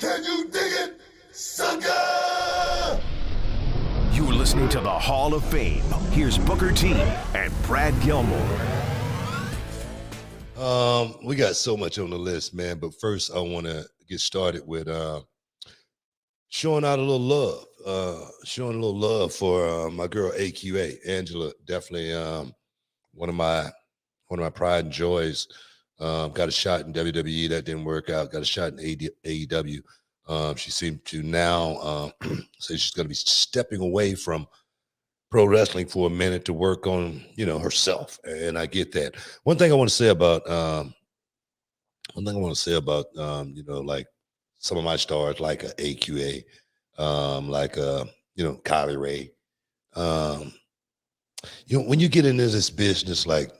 Can you dig it, sucker? You're listening to the Hall of Fame. Here's Booker T and Brad Gilmore. We got so much on the list, man. But first, I want to get started with showing out a little love. Showing a little love for my girl AQA, Angela. Definitely one of my pride and joys. Got a shot in WWE that didn't work out. Got a shot in AEW. She seemed to now say she's going to be stepping away from pro wrestling for a minute to work on, herself. And I get that. One thing I want to say about, like some of my stars, like AQA, like Kylie Ray. When you get into this business, like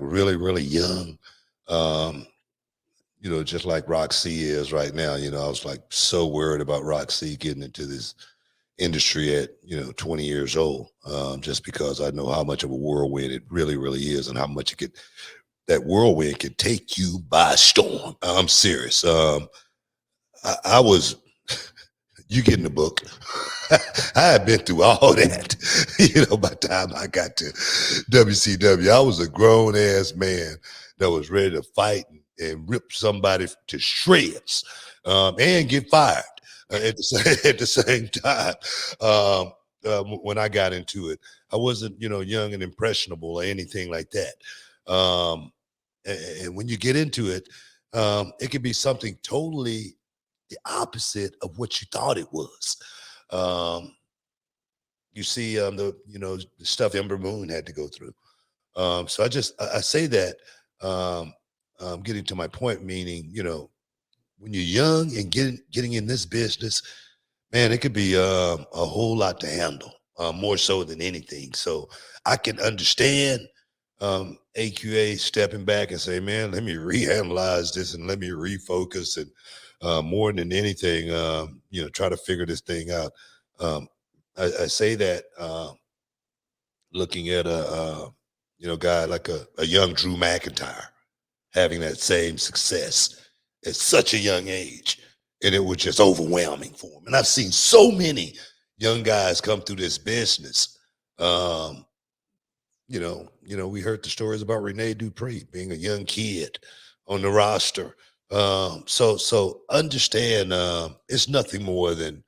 really, really young, just like Roxy is right now, I was like so worried about Roxy getting into this industry at 20 years old, just because I know how much of a whirlwind it really, really is, and how much that whirlwind could take you by storm. I'm serious. I was, you get in the book. I had been through all that. By the time I got to WCW, I was a grown ass man that was ready to fight and rip somebody to shreds, and get fired at the same time. When I got into it, I wasn't, young and impressionable or anything like that. And when you get into it, it can be something totally the opposite of what you thought it was. You see, the stuff Ember Moon had to go through. So I say that, getting to my point, meaning, when you're young and getting in this business, man, it could be a whole lot to handle, more so than anything. So I can understand AQA stepping back and say, man, let me reanalyze this and let me refocus, and more than anything, try to figure this thing out. I say that looking at a guy like a young Drew McIntyre having that same success at such a young age, and it was just overwhelming for him. And I've seen so many young guys come through this business. We heard the stories about Rene Dupree being a young kid on the roster. So understand, it's nothing more than,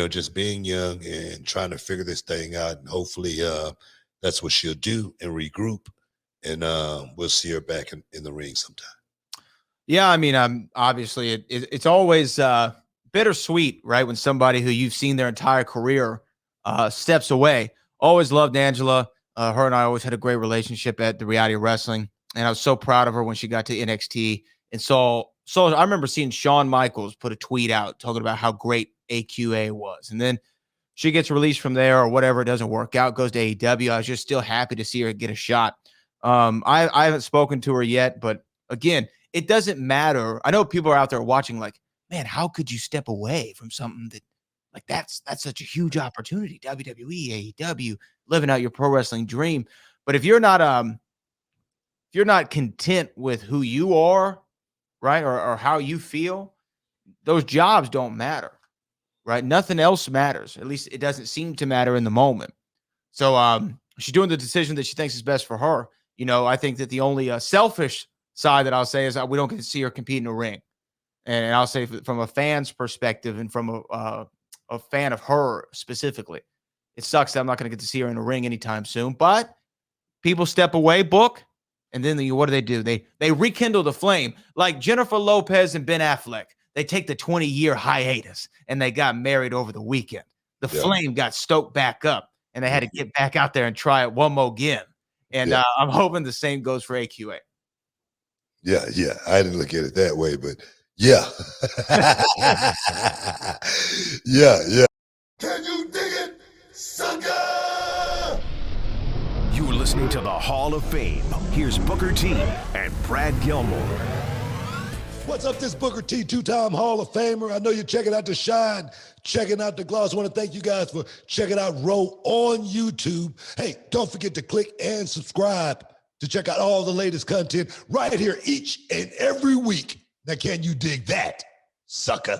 just being young and trying to figure this thing out. And hopefully that's what she'll do and regroup. And we'll see her back in the ring sometime. Yeah, I mean, obviously it's always bittersweet, right? When somebody who you've seen their entire career steps away. Always loved Angela. Her and I always had a great relationship at the Reality Wrestling, and I was so proud of her when she got to NXT. And so I remember seeing Shawn Michaels put a tweet out talking about how great AQA was, and then she gets released from there or whatever. It doesn't work out, goes to AEW. I was just still happy to see her get a shot. I haven't spoken to her yet, but again, it doesn't matter. I know people are out there watching like, man, how could you step away from something that like that's such a huge opportunity? WWE, AEW, living out your pro wrestling dream. But if you're not content with who you are, right, or how you feel, those jobs don't matter, right? Nothing else matters. At least it doesn't seem to matter in the moment. So she's doing the decision that she thinks is best for her. I think that the only selfish side that I'll say is that we don't get to see her compete in a ring. And I'll say from a fan's perspective and from a fan of her specifically, it sucks that I'm not going to get to see her in a ring anytime soon. But people step away, book, and then what do? They rekindle the flame. Like Jennifer Lopez and Ben Affleck. They take the 20-year hiatus, and they got married over the weekend. The flame got stoked back up, and they had to get back out there and try it one more again. And I'm hoping the same goes for AQA. Yeah. I didn't look at it that way, but yeah. Yeah. Can you dig it, sucker? You're listening to the Hall of Fame. Here's Booker T and Brad Gilmore. What's up, this Booker T, two-time Hall of Famer. I know you're checking out The Shine, checking out The Gloss. I want to thank you guys for checking out Row on YouTube. Hey, don't forget to click and subscribe to check out all the latest content right here each and every week. Now, can you dig that, sucker?